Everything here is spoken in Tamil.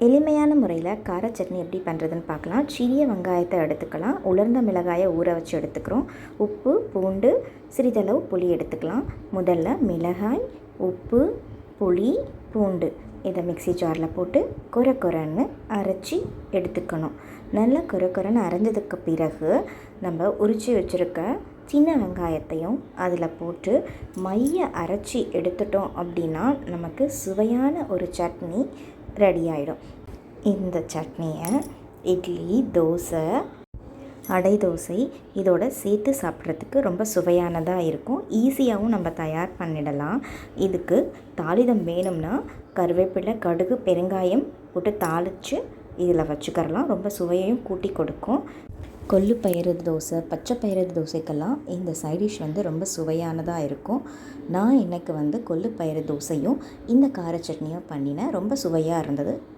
எளிமையான முறையில் கார சட்னி எப்படி பண்ணுறதுன்னு பார்க்கலாம். சிறிய வெங்காயத்தை எடுத்துக்கலாம். உலர்ந்த மிளகாயை ஊற வச்சு எடுத்துக்கிறோம். உப்பு, பூண்டு, சிறிதளவு புளி எடுத்துக்கலாம். முதல்ல மிளகாய், உப்பு, புளி, பூண்டு இதை மிக்ஸி ஜாரில் போட்டு கொரன்னு அரைச்சி எடுத்துக்கணும். நல்லா கொரன்னு அரைஞ்சதுக்கு பிறகு நம்ம உரித்து வச்சுருக்க சின்ன வெங்காயத்தையும் அதில் போட்டு மைய அரைச்சி எடுத்துட்டோம் அப்படின்னா நமக்கு சுவையான ஒரு சட்னி ரெடி ஆகிடும். இந்த சட்னியை இட்லி, தோசை, அடை தோசை இதோட சேர்த்து சாப்பிட்றதுக்கு ரொம்ப சுவையானதாக இருக்கும். ஈஸியாகவும் நம்ம தயார் பண்ணிடலாம். இதுக்கு தாளிதம் வேணும்னா கருவேப்பிலை, கடுகு, பெருங்காயம் போட்டு தாளித்து இதில் வச்சுக்கிறலாம். ரொம்ப சுவையையும் கூட்டி கொடுக்கும். கொள்ளு பயிறு தோசை, பச்சை பயிறு தோசைக்கெல்லாம் இந்த சைடிஷ் ரொம்ப சுவையானதாக இருக்கும். நான் இன்றைக்கி கொள்ளு பயிறு தோசையும் இந்த கார சட்னியும் பண்ணினேன். ரொம்ப சுவையாக இருந்தது.